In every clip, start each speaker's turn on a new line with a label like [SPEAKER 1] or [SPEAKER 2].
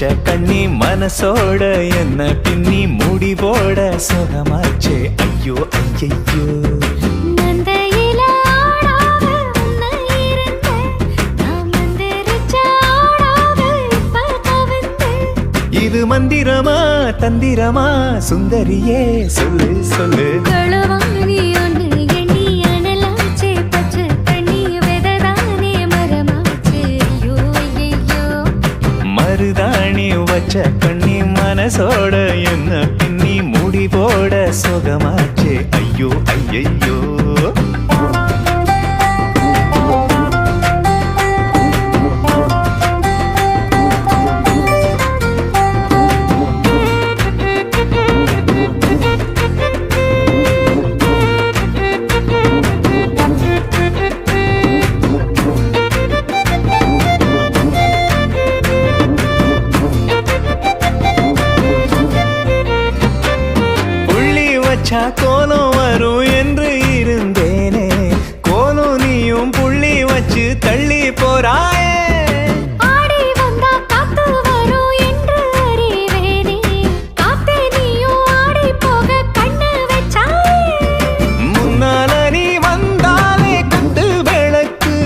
[SPEAKER 1] வச்ச கண்ணி மனசோட என்ன பின்னி முடிவோட சுகமாச்சே ஐயோ ஐயையோ இது மந்திரமா தந்திரமா சுந்தரியே சொல்லு சொல்லு மருதாணி வச்ச கண்ணி மனசோட என்ன பின்னி முடிவோட சுகமாச்சே ஐயோ ஐயையோ கோலம் வரும் என்று இருந்தேனே கோலம் நீயும் புள்ளி வச்சு தள்ளி போறாயே
[SPEAKER 2] ஆடி வந்தா காத்து வரும் என்று அறிவேனே காத்தே நீயும் ஆடி போக கண்ணு வச்சாயே
[SPEAKER 1] முன்னால நீ வந்தாலே கண்டு விளக்கு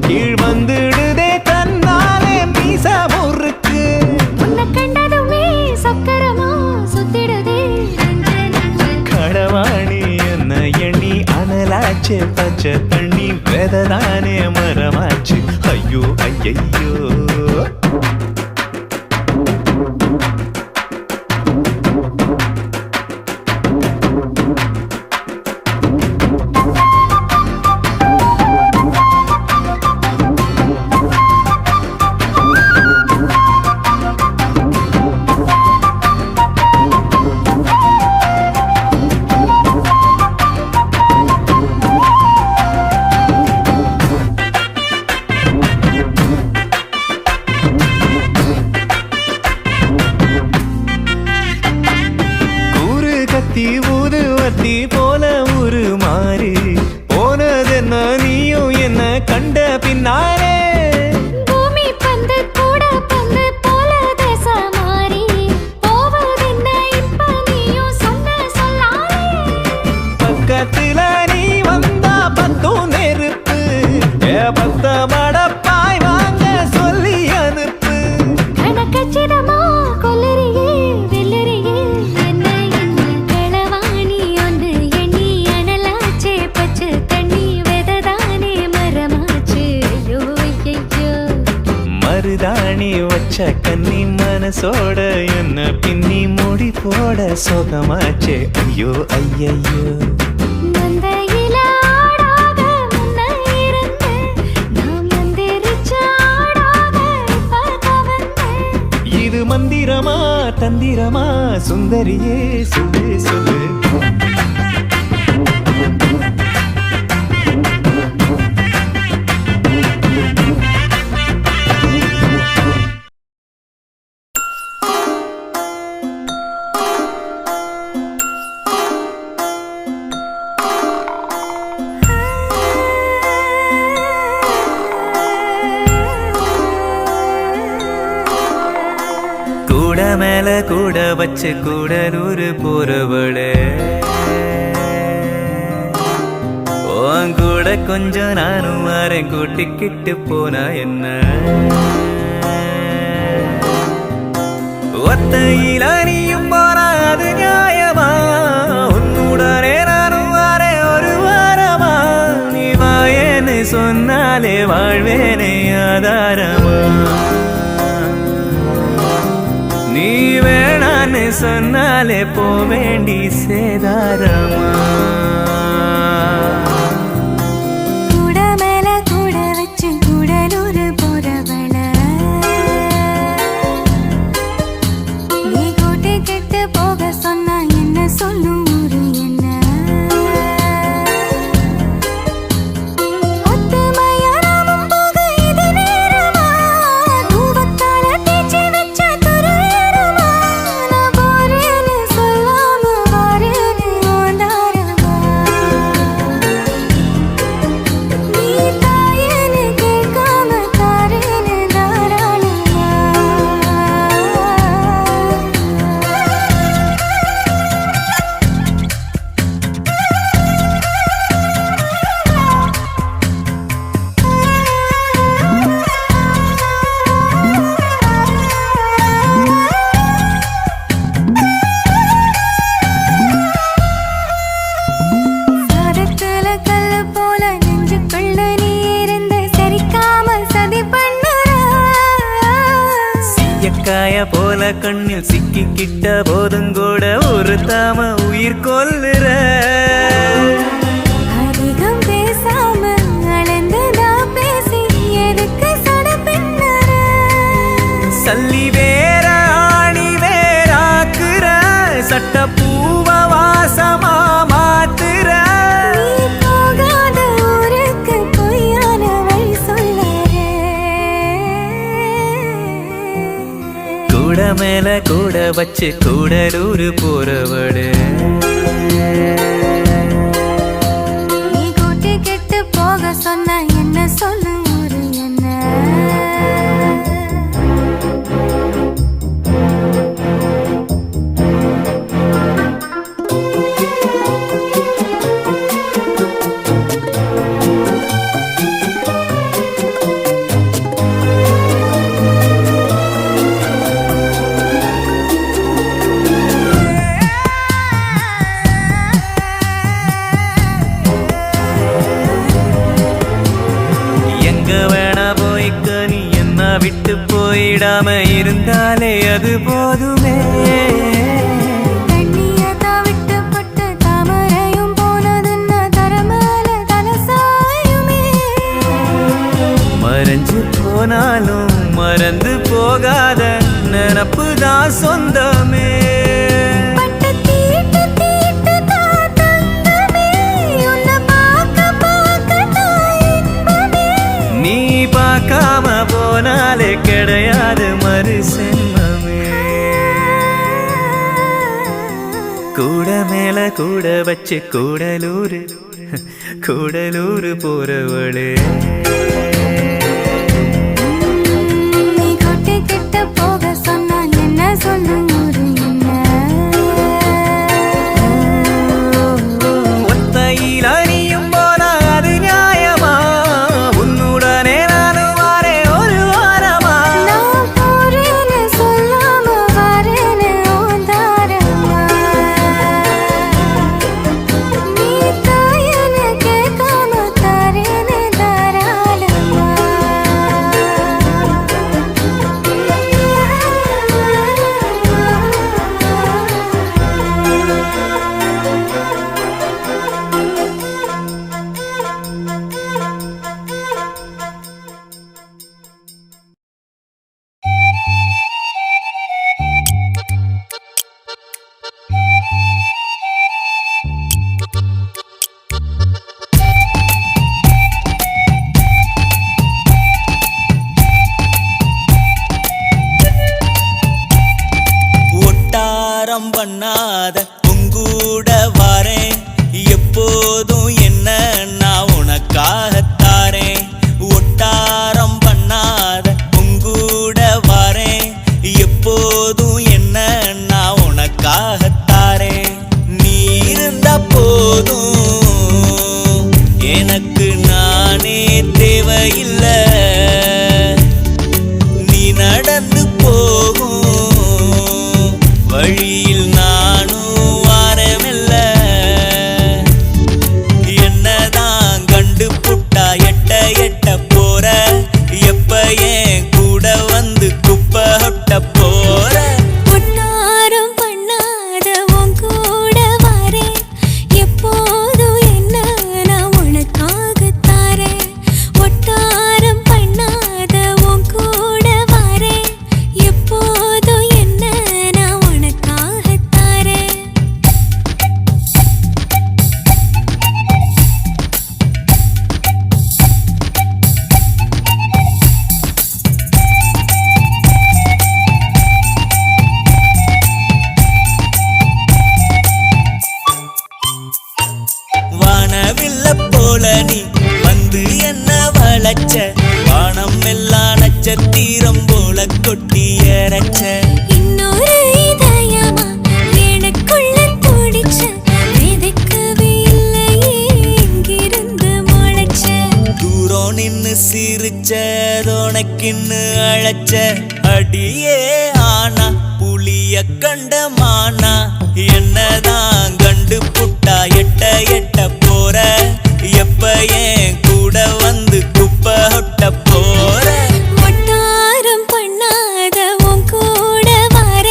[SPEAKER 1] கீழ் வந்துடுதே தன்னாலே மீச முறுக்கு
[SPEAKER 2] உன்னை கண்டதுமே சக்கரமா சுத்திடுதே
[SPEAKER 1] கடவாணி என்ன எண்ணி அனலாச்சு பச்சை தண்ணி வெததானே மரமாச்சு ஐயோ ஐயையோ ஊதுவத்தி போல ஒரு மாறு போனதென்ன நீயும் என்ன கண்ட பின்னாலே
[SPEAKER 2] பூமி பந்து கூட பந்து போல தேச மாறி போவதென்ன இப்ப நீயும் சொன்ன சொல்லாலே
[SPEAKER 1] பக்கத்துல நீ வந்தா பத்தும் நெருப்பு பத்த மடப்பாய் வாங்க சொல்லி அனுப்பு
[SPEAKER 2] கணக்கச்சிதமா கொல்லறியே வெல்லறியே
[SPEAKER 1] மருதாணி வச்ச கண்ணி மனசோட என்ன பின்னி முடி போட சுகமாச்சே ஐயோ ஐயையோ இது மந்திரமா தந்திரமா சுந்தரியே சொல்லு சொல்லு மேல கூட வச்சு கூடலூரு போறவளே உன் கூட கொஞ்சம் நானும் வரேன் கூட்டிக்கிட்டு போனா என்ன ஒத்தையில நீயும் போனா அது நியாயமா உன்னுடனே நானும் வரேன் ஒரு வாரமா நீ வாயேன்னு சொன்னாலே வாழ்வேனே ஆதாரமா நீ வேணான்னு சொன்னாலே போவேண்டி சேதாரமா
[SPEAKER 2] கூட மேல கூட வச்சு கூடலூரு போறவள நீ கூட்டி கெட்டு போக சொன்னா என்ன சொல்லும் ஊரு என்ன சொல்லாம வரேன்னு
[SPEAKER 1] கண்ணில் சிக்கிக்கிட்ட போதும் கூட ஒரு தாம உயிர் கொல்லுற
[SPEAKER 2] அதிகம் பேசாம அளந்துதா பேசி எதுக்கு சடப்பின்னுற
[SPEAKER 1] சல்லி வேற ஆணி வேறாக்குற சட்ட பூவ வாசமா மாத்துற
[SPEAKER 2] நீ போகாத ஊருக்கு பொய்யான வழி சொல்லாரே
[SPEAKER 1] கூட மேல கூட வச்சு கூடலூர் போறவளே
[SPEAKER 2] நீ கூட்டி கெட்டு போக சொன்ன என்ன சொல்லு ஊரு என்ன
[SPEAKER 1] எங்க வேணா போய்க்க நீ என்ன விட்டு போயிடாம இருந்தாலே அது போதுமே
[SPEAKER 2] கண்ணியதா விட்டு பட்டு தாமரையும் போனதுன்னா தரமேல தலசாயுமே
[SPEAKER 1] மறைஞ்சு போனாலும் மறந்து போகாத நினப்பு தான் சொந்தமே
[SPEAKER 2] பட்டு தீட்டு தீட்டு தான் தங்கமே உன்னை பார்க்க தான் இன்பமே
[SPEAKER 1] நீ பார்க்காம போனாலே கிடையாது மறு சென்மமே கூட மேல கூட வச்சு கூடலூர் போறவளே
[SPEAKER 2] நீ கூட்டி கெட்டு போக சொன்னா என்ன சொல்லு ஊரு என்ன
[SPEAKER 1] ஒத்தையில் அணியும் போனா அது நியாயமா உன்னுடனே நானும் வாரேன் ஒரு வாரமா
[SPEAKER 2] நான் போறேன்னு சொல்லாம வரேன்னு ஓந்தாரமா நீ தாயன்னு கேட்காம தரேன்னு தாராளமா
[SPEAKER 3] ஒட்டாரம் பண்ணாத உங்கூட வாரேன் எப்போதும் என்ன நான் உனக்காகத்தாரேன் ஒட்டாரம் பண்ணாத உங்கூட வாரேன் எப்போதும் என்ன நான் உனக்காகத்தாரேன் நீ இருந்த போதும் எனக்கு நானே தேவையில்லை நீ நடந்து போகும் வழியில் நானும் வாரமில்ல என்னதான் கண்டு புட்டா எட்ட போற எப்ப ஏன் கூட வந்து குப்பை ஒட்ட போற
[SPEAKER 2] ஒட்டாரம் பண்ணாத உன் கூட வரேன் எப்போதும் என்ன நான் உனக்காக தாரேன் ஒட்டாரம் பண்ணாத உன் கூட வரேன் எப்போதும் என்ன நான் உனக்காக தாரேன்
[SPEAKER 3] வானவில்ல போல நீ வந்து என்ன வளைச்ச வானம் எல்லாம் நட்சத்திரம் போல கொட்டி இறைச்ச
[SPEAKER 2] இன்னொரு இதயமா எனக்குள்ள துடிச்ச விதைக்கவே இல்லையே இங்கிருந்து முளைச்ச
[SPEAKER 3] தூரம் நின்னு சிரிச்ச உனக்கின்னு அழைச்ச அடியே ஆனா புளிய கண்ட மானா என்னதான் கண்டு புட்டா எட்ட போற எப்ப ஏன் கூட வந்து குப்பை ஒட்ட போற
[SPEAKER 2] ஒட்டாரம் பண்ணாத உன் கூட வர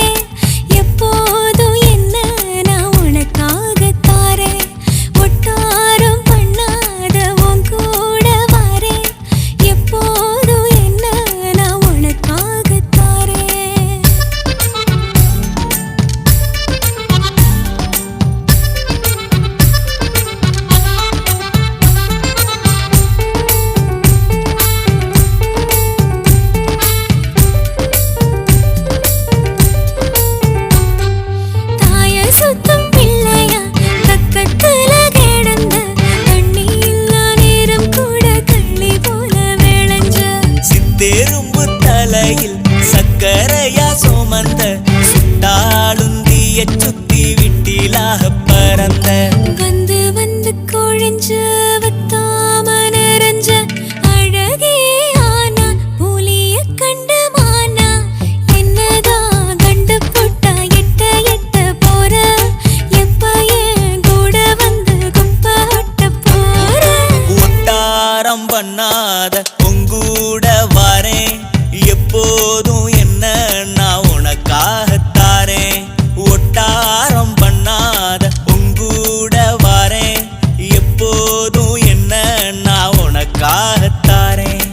[SPEAKER 3] தலையில் சக்கரையா சுமந்த சுட்டாளுந்திய சுத்தி விட்டிலாக பறந்த
[SPEAKER 2] வந்து வந்து கொழிஞ்சு வத்தாம நிறைஞ்ச அழகே ஆனா புலிய கண்டமானா என்னதான் கண்டு போட்டா எட்ட எட்ட போற எப்ப ஏன் கூட வந்து குப்பாட்ட போற
[SPEAKER 3] ஒட்டாரம் பண்ணாத உங்கூட வாரேன் எப்போதும் என்ன நான் உனக்காகத்தாரேன் ஒட்டாரம் பண்ணாத உங்கூட வாரேன் எப்போதும் என்ன நான் உனக்காகத்தாரேன்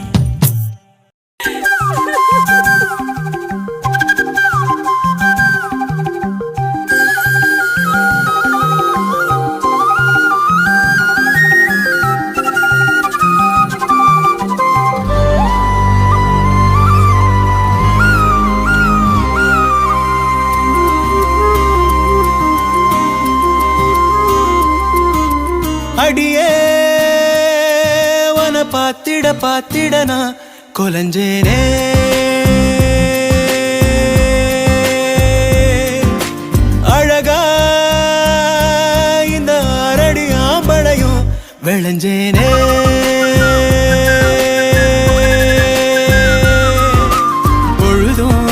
[SPEAKER 4] அடியே வன பாத்திட பாத்திட நான் கொலஞ்சேனே அழகா இந்த அரடி ஆம்பளையும் விளைஞ்சேனே பொழுதும்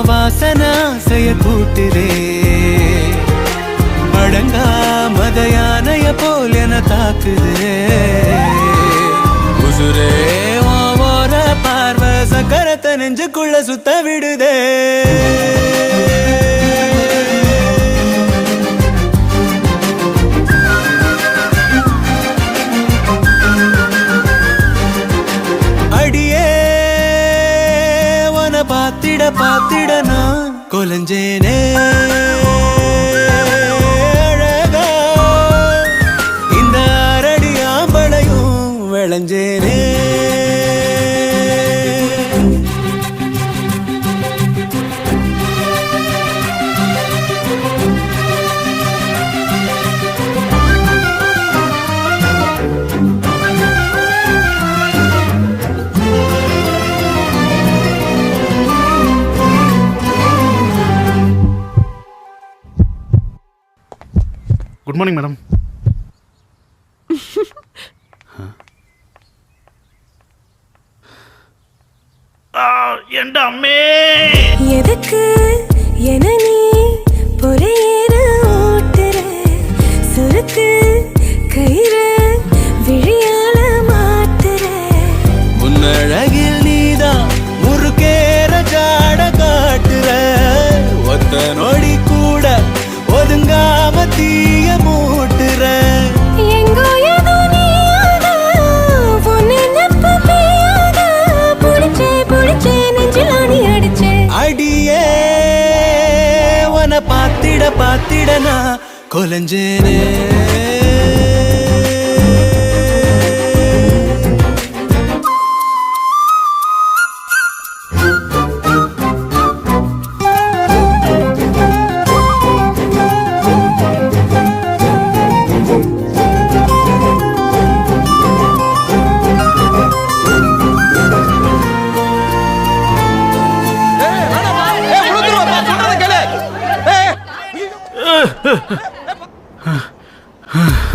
[SPEAKER 4] வாசனா செய்ய கூட்டுதே அடங்கா மதயானைய போல் என தாக்குதே உசுரே ஓர பார்வை சக்கரத்தை நெஞ்சுக்குள்ள சுத்த விடுதே அடியே வன பாத்திட பாத்திட நான் கொலஞ்சேனே விளைஞ்சேனே
[SPEAKER 5] குட் மார்னிங் மேடம். என் அம்மே
[SPEAKER 2] எதுக்கு என நீ பொறையேற ஓட்டுற சுருக்கு கயிறு விழியால மாத்துற
[SPEAKER 4] உன்னழகில் நீதான் முறுக்கேற ஜாட காட்டுற ஒத்த நொடி கூட ஒதுங்காம தீய மூட்டுற
[SPEAKER 2] எங்கோ ஏதோ நீயாதா பொண்ணு நெப்பு பேயாதா புடிச்சே நெஞ்சில் ஆணி அடிச்சே
[SPEAKER 4] அடியே வன பாத்திட பாத்திட நான் கொலஞ்சேனே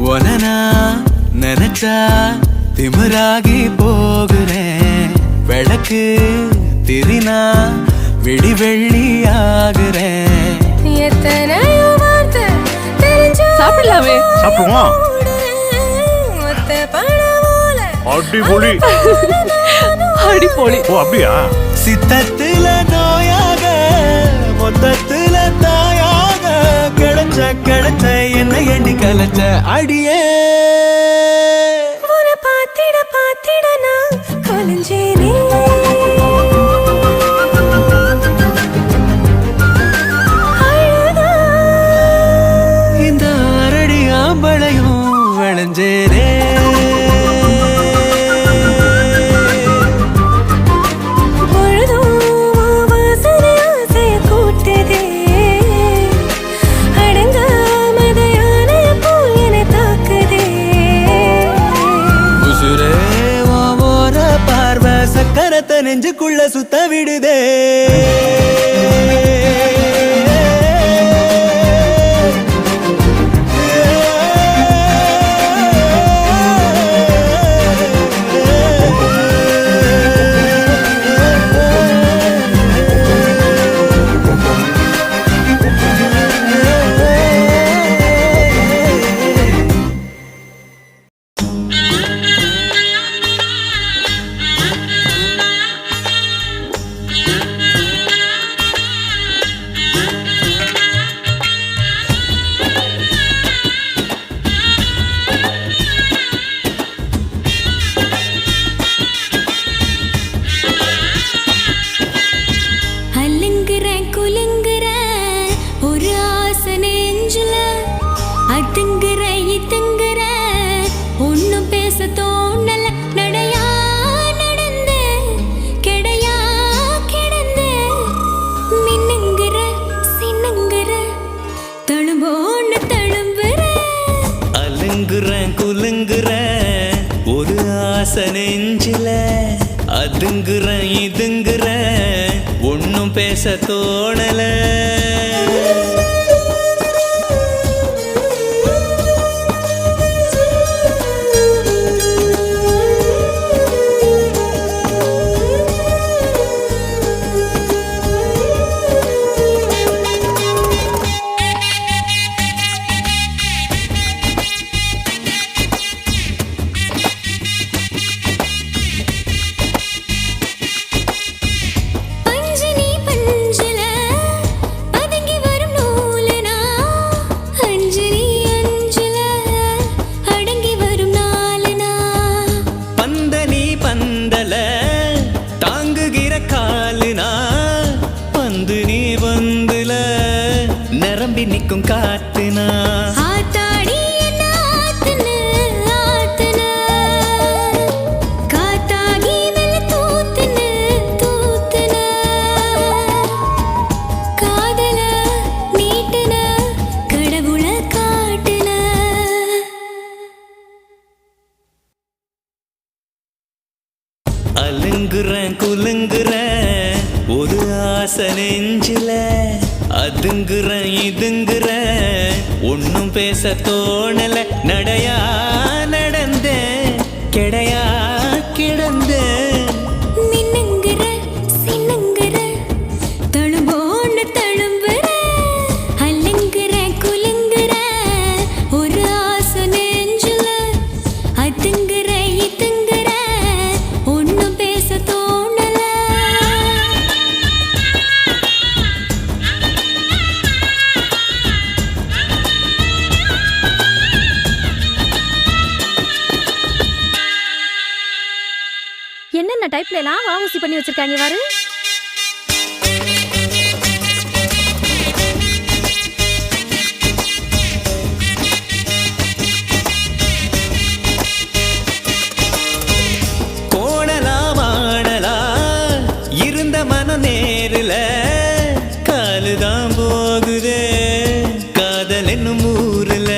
[SPEAKER 4] ஒனனா நினைச்சா திமிராகி போகிறேன் விளக்கு திரினா விடி வெள்ளி ஆகுறேன்
[SPEAKER 2] எத்தனையோ வார்த்தை தெரிஞ்சு
[SPEAKER 6] சாப்பிடலாமே.
[SPEAKER 5] சாப்பிடுவோம்.
[SPEAKER 2] ஒத்த பழமோல
[SPEAKER 5] அடிபொலி.
[SPEAKER 6] அடிப்பொலி.
[SPEAKER 5] ஓ அப்படியா?
[SPEAKER 4] சித்தத்துல நோயாக மொத்தத்துல தாயாக கிடைச்ச என்ன எண்ணி கலைச்ச அடியே
[SPEAKER 2] உன்னை பாத்திட நான் கொலைஞ்சேனே அழகா
[SPEAKER 4] இந்த அரடி ஆம்பளையும் விளைஞ்சேனே
[SPEAKER 2] பொழுதும் வாசனை ஆசைய கூட்டுதே அடங்காமத யானைய போல் என்னை தாக்குதே
[SPEAKER 4] உசுரே ஓர பார்வை
[SPEAKER 3] கரத்த நெஞ்சுக்குள்ள சுத்த விடுதே நெஞ்சில அதுங்குற இதுங்குற ஒன்னும் பேச தோணல நிக்கும் காத்துனா
[SPEAKER 2] ஆத்தாடி நாத்துன ஆத்துன காத்தாகி வெல தூத்துன தூத்துன காதல நீட்டுன கடவுள காட்டுன
[SPEAKER 3] அலுங்குறேன் குலுங்குறேன் ஒரு ஆசை நெஞ்சில அதுங்குற இதுங்குற ஒன்னும் பேச தோணல நடையா நடந்த கிடையா கிடந்த
[SPEAKER 2] மின்னுங்குற சின்னுங்குற தழும்போன்னு தழும்புற அல்லுங்குற குலுங்குற ஒரு ஆசை நெஞ்சுல அதுங்குற இதுங்குற ஒன்னும் பேச தோணல
[SPEAKER 6] என்னென்ன டைப்ல எல்லாம் வாவூசி பண்ணி வச்சிருக்காங்க பாரு.
[SPEAKER 3] கோணலா வாணலா இருந்த மன நேருல காலுதான் போகுதே காதல் என்னும் ஊருல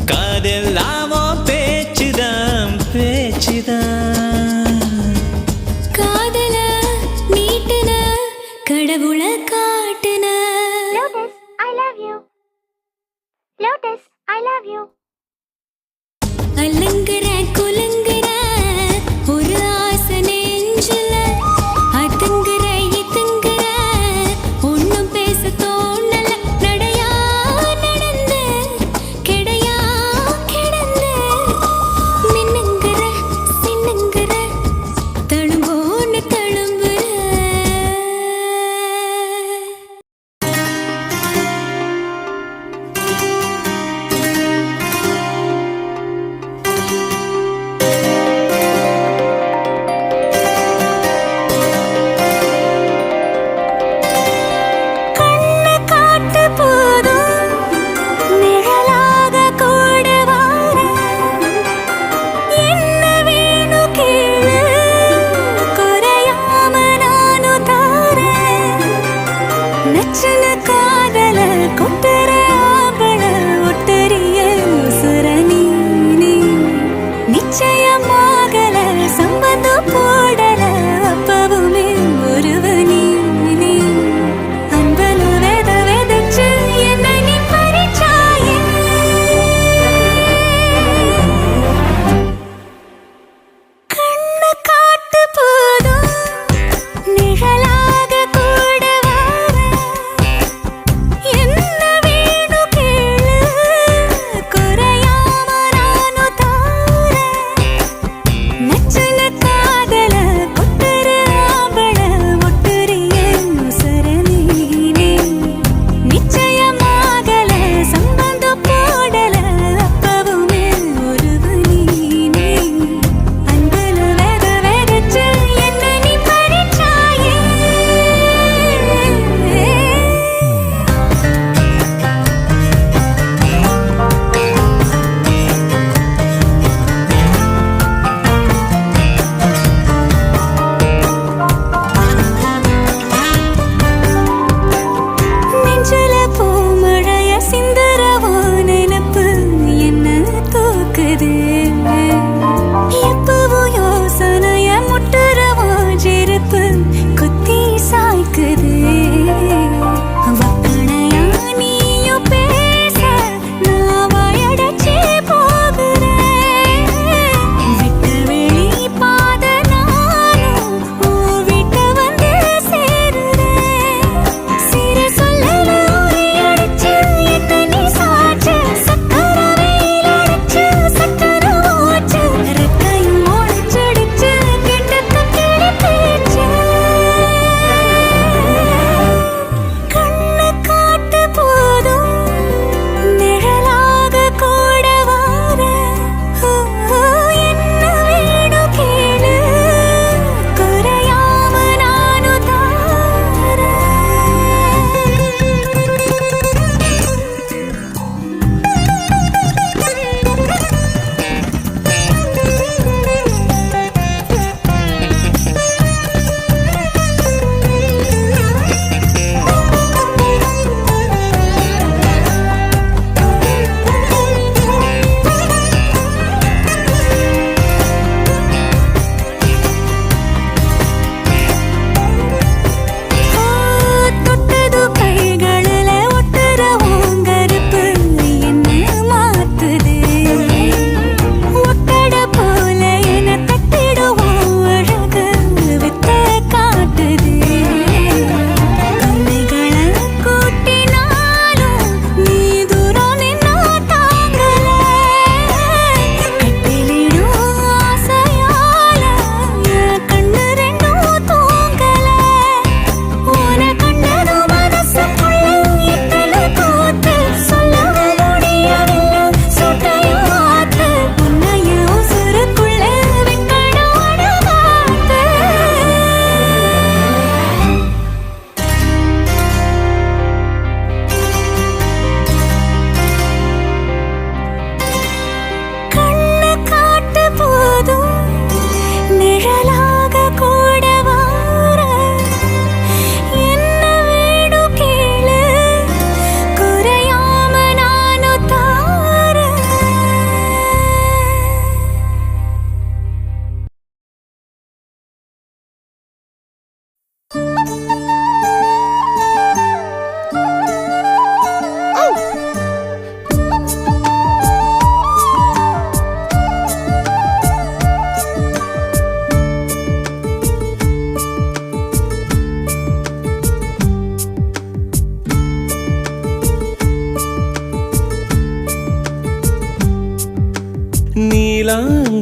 [SPEAKER 3] காதெல்லாமோ பேச்சுதான் பேச்சுதான்
[SPEAKER 2] காதல நீட்டுன கடவுள காட்டுன
[SPEAKER 7] Lotus, I love you. Lotus, I love you.
[SPEAKER 2] அலங்குற குலுங்குற ஒரு ஆசை நெஞ்சுல அதுங்குற இதுங்குற ஒன்னும் பேச தோணல நடையா நடந்த கிடையா கிடந்த மின்னுங்குற சின்னுங்குற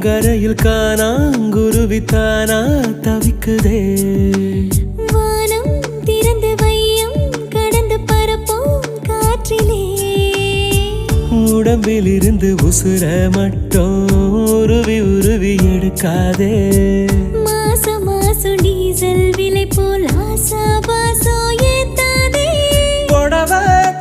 [SPEAKER 4] நீலாங்கரையில் காணாங்குருவித்தானா தவிக்குதே
[SPEAKER 2] வானம் திறந்து வையம் கடந்து பரப்போம் காற்றிலே
[SPEAKER 4] உடம்பில் இருந்து உசுர மட்டும் உருவி உருவி எடுக்காதே
[SPEAKER 2] மாசம் மாசம் டீசல் விலை போல் ஆசா பாசோ ஏத்தாதே
[SPEAKER 4] புடவ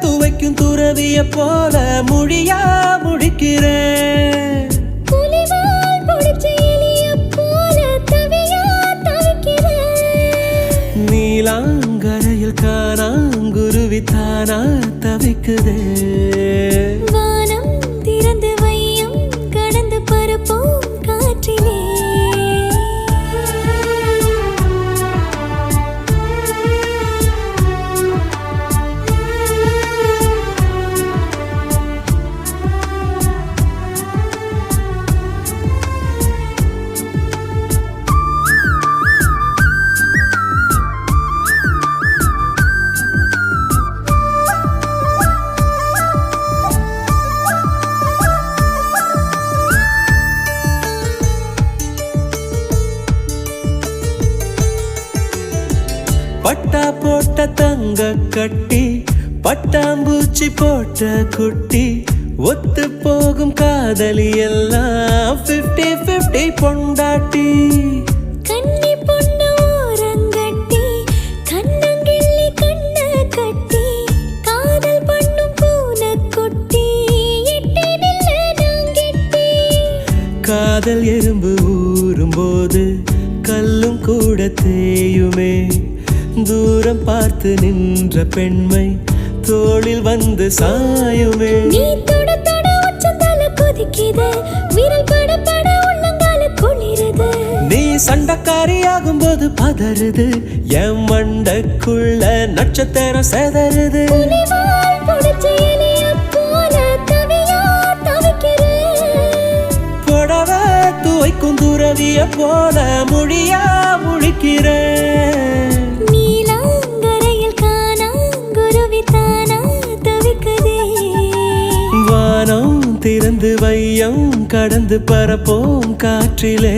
[SPEAKER 4] துவைக்கும் துறவிய போல முடியா முடிக்கிறேன்
[SPEAKER 2] புலிவால் பொடிச்ச எலிய போல தவியா தவிக்கிறேன்
[SPEAKER 4] நீலாங்கரையில் காணாங்குருவித்தானா தவிக்குதே
[SPEAKER 2] வானம் திறந்து வையம் கடந்து பரப்போம் காற்றிலே
[SPEAKER 4] பட்டா போட்ட தங்க கட்டி பட்டாம்பூச்சி போட்ட குட்டி ஒத்து போகும் காதலி எல்லாம் 50-50 பொண்டாட்டி
[SPEAKER 2] கன்னி பொண்ணு ஓரங்கட்டி கண்ணங்கிள்ளி கண்ண கட்டி காதல் பண்ணும் பூனை கொட்டி எட்டி நில்ல நாங்கெட்டி
[SPEAKER 4] காதல் எறும்பு ஊறும் போது கல்லும் கூட தேயுமே தூரம் பார்த்து நின்ற பெண்மை தோளில் வந்து சாயுமே
[SPEAKER 2] நீ தொட தொட உச்சந்தால கொதிக்குது விரல் பட பட உள்ளங்கால குளிருது
[SPEAKER 4] நீ சண்டக்காரியாகும் போது பதறுது என் மண்டக்குள்ள நட்சத்திரம் செதறுது
[SPEAKER 2] புலிவால் பொடிச்ச எலிய போல தவியா தவிக்கிறேன்
[SPEAKER 4] புடவ துவைக்கும் துறவிய போல முடியா முழிக்கிறேன்
[SPEAKER 2] நீலாங்கரையில் காணாங்குருவித்தானா தவிக்குதே
[SPEAKER 4] வானம் திறந்து வையம் கடந்து பரப்போம் காற்றிலே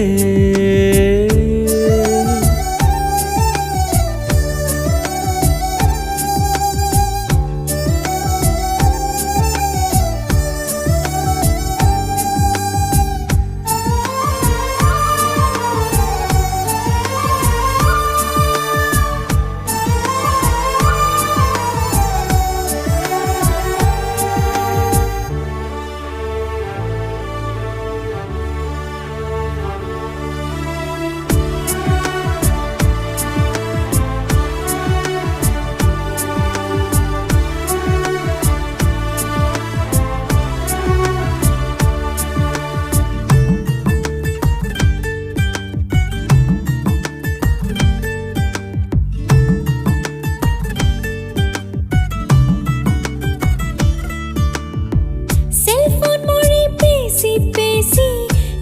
[SPEAKER 2] செல்போன் மொழி பேசி பேசி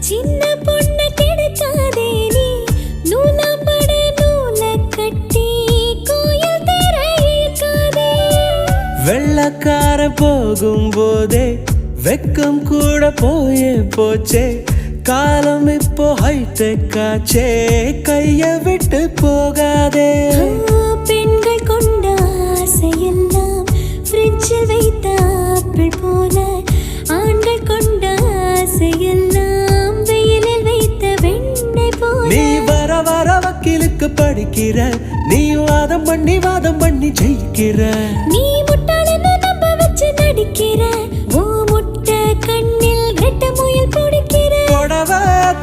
[SPEAKER 2] சின்ன பொண்ணு கெடுக்காதே நீ நூலாம்பட நூல கட்டி கோயில் தேர இழுக்காதே
[SPEAKER 4] வெள்ளக்கார போகும் போதே வெக்கம் கூட போயே போச்சே காலம் இப்போ ஹைடெக் ஆச்சே கைய விட்டு போகாதே
[SPEAKER 2] பெண்கள் கொண்ட ஆசையெல்லாம் ஃப்ரிட்ஜில் வைத்த ஆப்பிள் போல ஆண்கள் கொண்ட ஆசையெல்லாம் வெயிலில் வைத்த வெண்ணெய் போல
[SPEAKER 4] நீ வர வர வக்கீலுக்கு படிக்கிற நீ வாதம் பண்ணி ஜெயிக்கிற
[SPEAKER 2] நீ முட்டாளன்னு நம்ப வச்சு நடிக்கிற ஓ முட்டை கண்ணில் ரெட்ட முயல் பிடிக்கிற
[SPEAKER 4] புடவ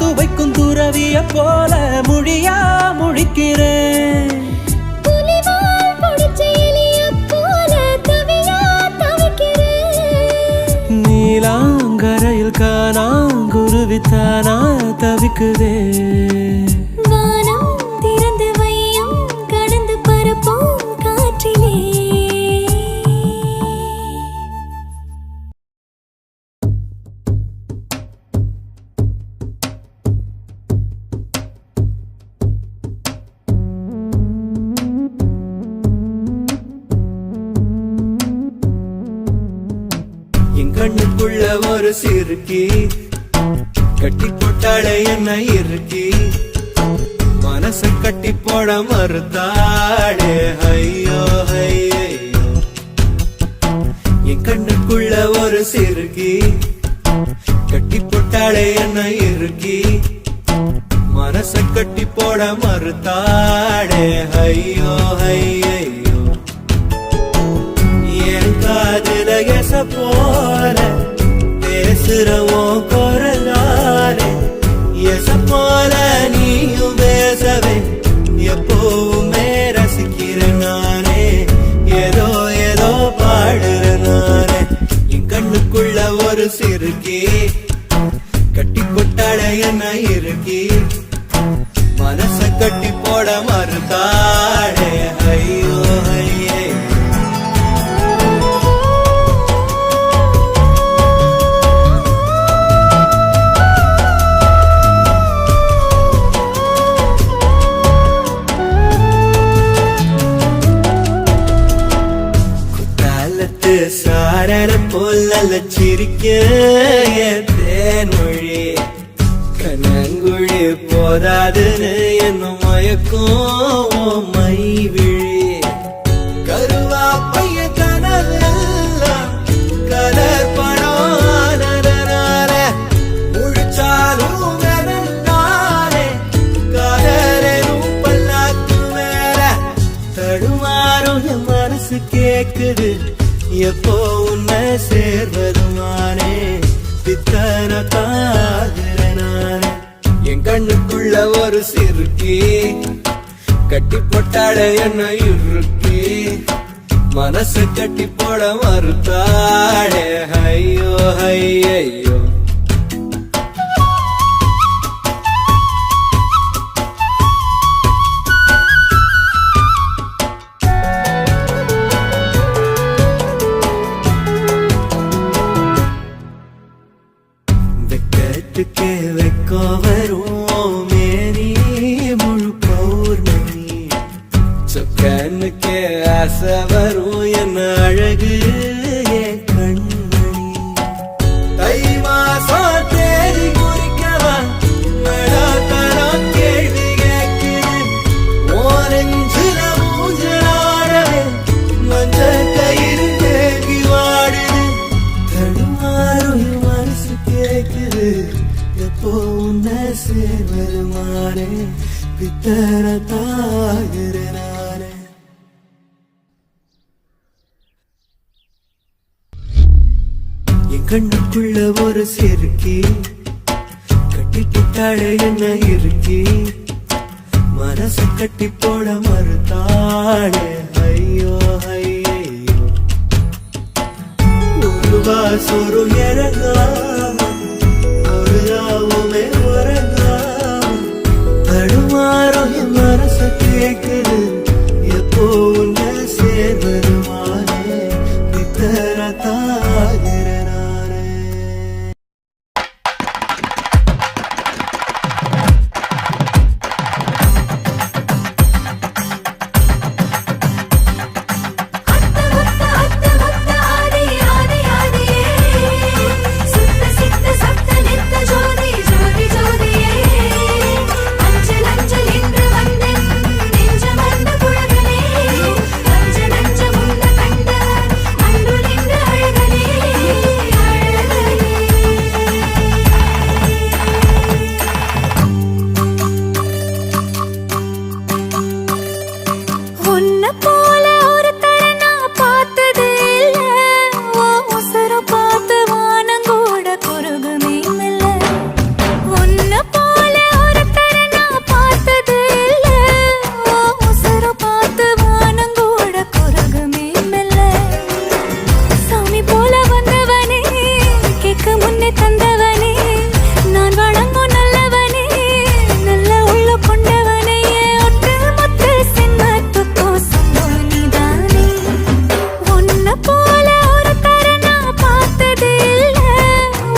[SPEAKER 4] துவைக்கும் துறவிய போல முடியா முழிக்கிறேன்
[SPEAKER 2] புலிவால் பொடிச்ச எலிய போல தவியா தவிக்கிறேன்
[SPEAKER 4] நீலாங்கரையில் காணாங்குருவித்தானா தவிக்குதே
[SPEAKER 2] வானம் திறந்து வையம் கடந்து பரப்போம் காற்றிலே
[SPEAKER 4] என் கண்ணுக்குள்ள ஒரு சிறுக்கி கட்டி போட்டாளே என்ன இருக்கி மனச கட்டி போட மறுத்தாளே ஐயோ ஐயோ என் கண்ணுக்குள்ள ஒரு சிறுகி கட்டி போட்டாளே என்ன இருக்கி மனச கட்டி போட மறுத்தாளே ஐயோ ஐயோ என் காதுல எச போல பேசுறவோ குரலாலே எச போல நீயும் பேசவே எப்பவுமே ரசிக்கிறேன் நானே ஏதோ ஏதோ பாடுறேன் நானே என் கண்ணுக்குள்ள ஒரு சிறுகி கட்டி போட்டாளே என்ன இருக்கி மனச கட்டி போட மறுத்தாளே ஐயோ ஐயே குத்தாலத்து சாரர போல சிரிக்க தேன்மொழி கண்ணங்குழி போதாதுன்னு என்ன மயக்கும் மை விழி கருவா பைய கனவெல்லாம் கலர் பணானதனால முழிச்சாலும் வெறுந்தானே காதலும் பல்லாக்கு மேல தடுமாறும் என் மனசு கேக்குது எப்போ உன்னை சேர்வதுமானே பித்தன தாகிறனானே என் கண்ணுக்குள்ள ஒரு சிறுகி கட்டி போட்டாளே என்ன இருக்கி மனசு கட்டி போட மறுத்தாளே ஐயோ ஐயோ வெக்கத்துக்கே வெக்கோ வரும் மேனி முழு பௌர்ணமி சொக்கனுக்கே ஆசை வரும் என்ன அழகு என் கண்மணி தை மாசம் தேடி குறிக்கவா நடாத்தனம் கேள்வி கேட்குது ஓரஞ்சுல மூஞ்சலாடவே மஞ்ச கயிறு தேங்கி வாடுது தடுமாறும் மனசு கேக்குது எப்போ உன்னை சேர்வருமானே பித்தர தாகிறனானே என் கண்ணுக்குள்ள ஒரு சிறுகி கட்டி போட்டாளே என்ன இருக்கி மனச கட்டி போட மறுத்தாளே ஐயோ ஐயோ ஒரு வாசொரு இறங்காம ஒரு ராவுமே உறங்காம தடுமாறும் என் மனச கேக்குது எப்போ உன்னை சேர்வருமானே பித்தர தாகிறனானே
[SPEAKER 2] அத்த முத்த ஆதி ஆதி ஆதியே சுத்த சித்த சப்த நித்த ஜோதி ஜோதி ஜோதியே அஞ்சல் அஞ்சல் என்று வந்தேன் நெஞ்சமர்ந்த குழகனே நஞ்ச நஞ்ச முன்ன கண்ட அன்புள் இந்த அழகனே உன்னை போல ஒருத்தரை நான் பார்த்தது இல்ல உன் உசுர பார்த்து வானங்கூட குறுகுமே மெல்ல உன்னை போல ஒருத்தரை நான் பார்த்தது இல்ல உன் உசுர பார்த்து வானங்கூட குறுகுமே மெல்ல சாமி போல வந்தவனே கேட்க முன்னே தந்தவனே நான் வணங்கும் நல்லவனே நல்ல உள்ள கொண்டவனே ஒட்டு மொத்த சின்னத்துக்கோ சொந்தம் நீதானே உன்னை போல ஒருத்தரை நான் பார்த்தது இல்ல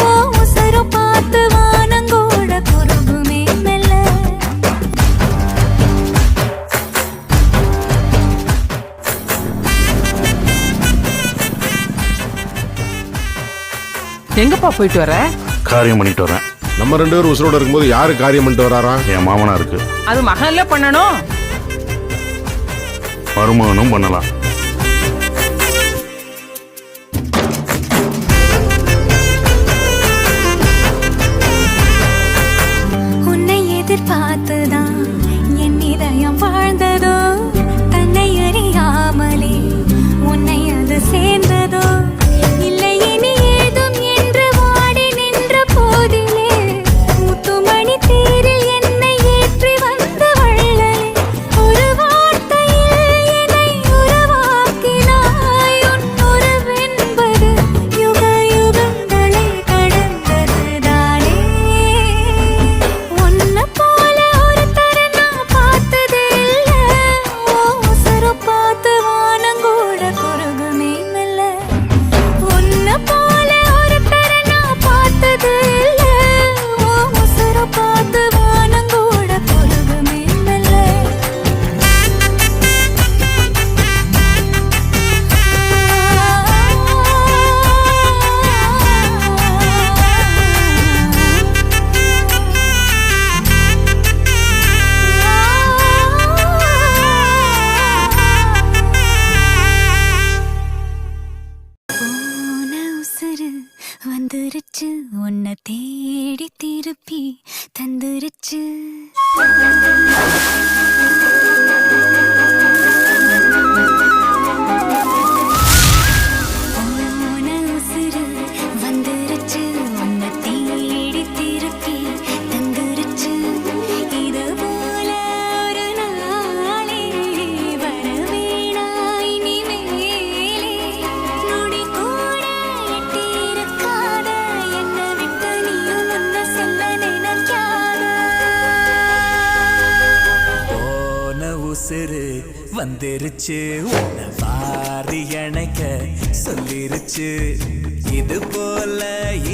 [SPEAKER 2] உன் உசுர பார்த்து வானங்கூட குறுகுமே மெல்ல
[SPEAKER 8] எங்கப்பா போயிட்டு வர?
[SPEAKER 5] காரியம் பண்ணிட்டு வரேன்.
[SPEAKER 8] நம்ம 2 பேரும் உசுரோட இருக்கும்போது யாரு காரியம் பண்ணிட்டு வராராம்?
[SPEAKER 5] என் மாமனா இருக்கு,
[SPEAKER 9] அது மகன்ல பண்ணணும்,
[SPEAKER 5] மருமகனும் பண்ணலாம்.
[SPEAKER 2] உன்னை எதிர்பார்த்துதான் என் இதயம் வாழ்ந்ததோ, தன்னை அறியாமலே உன்னை அது சேர்ந்ததோ, இல்லை இனி ஏதும் என்று வாடி நின்ற போதிலே முத்துமணி தேரில் என்னை ஏற்றி வந்த வள்ளலே, ஒரு வார்த்தையில் என்னை உருவாக்கினாய். உன் உறவென்பது யுக யுகங்களை கடந்ததுதானே. உன்னை போல ஒருத்தரை நான் பார்த்ததே இல்ல, உசுர பார்த்து வானங்கூட குறுகுமே மெல்ல. உன்னை போல ஒருத்தரை நான் பார்த்ததே இல்ல, உசுர பார்த்து வானங்கூட குறுகுமே மெல்ல. போன உசுரு வந்துருச்சு, உன்னை தேடி திருப்பி தந்துருச்சு. போன உசுரு வந்துருச்சு, உன்னை தேடி திருப்பி தந்துருச்சு. இது போல ஒரு நாளே வரவேணா இனிமேலே. நொடி கூட எட்டியிருக்காத என்னை விட்டு நீயும் முன்ன செல்ல நினைக்காத.
[SPEAKER 3] போன உசுறு வந்துருச்சு, உன்னை வாரி அணைக்க சொல்லிருச்சு. இது போல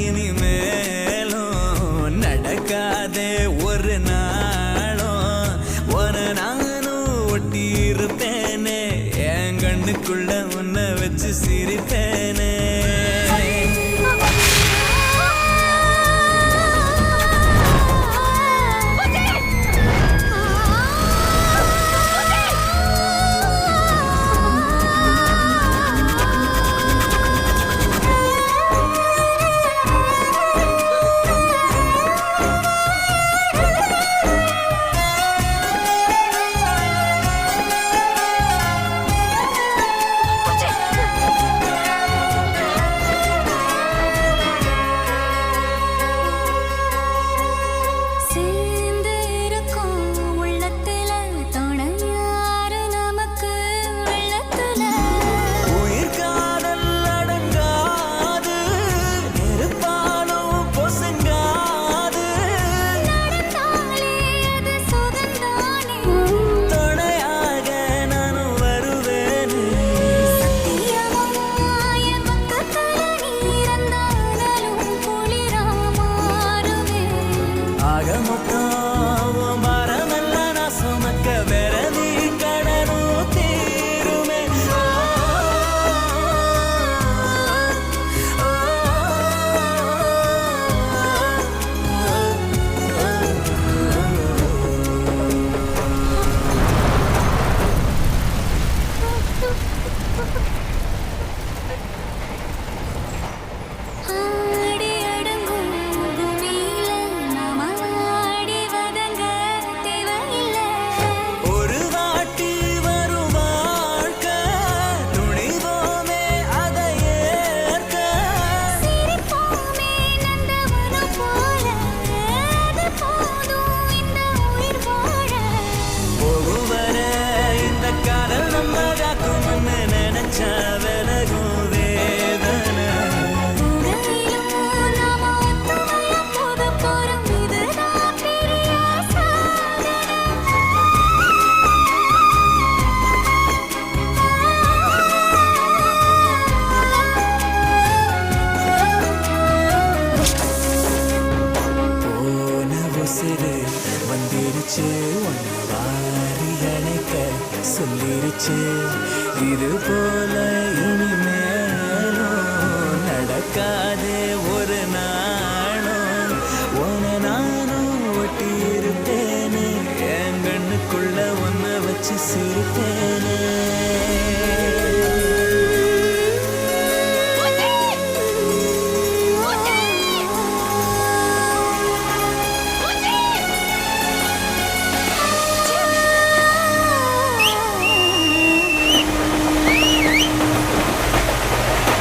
[SPEAKER 3] இனிமேலும் நடக்காதே ஒரு நாளும். ஒரு நானும் ஒட்டி இருப்பேனே, என் கண்ணுக்குள்ள உன்னை வச்சு சிரிப்பேனே.
[SPEAKER 2] சேர்ந்து இருக்கும் உள்ளத்துல துணை யாரு நமக்கு உள்ளத்துல.
[SPEAKER 3] உயிர் காதல் அடங்காது, நெருப்பாலும் பொசுங்காது.
[SPEAKER 2] நடந்தாலே அது சுகந்தானே.
[SPEAKER 3] துணையாக நானும் வருவேனே.
[SPEAKER 2] சத்தியமா என் பக்கத்துல நீ இருந்தாலும் குளிரா மாறுவேன்.
[SPEAKER 3] ஆக மொத்தம் மரமெல்லாம் நான் சுமக்க விரதி கடனும் தீருமே.
[SPEAKER 2] ஆடி அடங்கும் பூமியில நாம ஆடி வதங்க தேவையில்லை.
[SPEAKER 3] ஒரு வாட்டி வரும் வாழ்க்கை, துணிவோமே அதை ஏற்க.
[SPEAKER 2] சிரிப்போமே நந்தவனம் போல, அது போதும் இந்த உயிர் வாழ.
[SPEAKER 3] போகும் வர இந்த காதல் நம்ம காக்கும்னு நினைச்சா விலகும் வேதனை.
[SPEAKER 2] உலகிலும் நாம ஒத்துமையா போகப் போறோம், இதுதான் பெரிய சாதனை.
[SPEAKER 3] போன உசுறு வந்துருச்சு, உன்னை வாரி அணைக்க சொல்லிருச்சு. இது போல இனிமேலும் நடக்காதே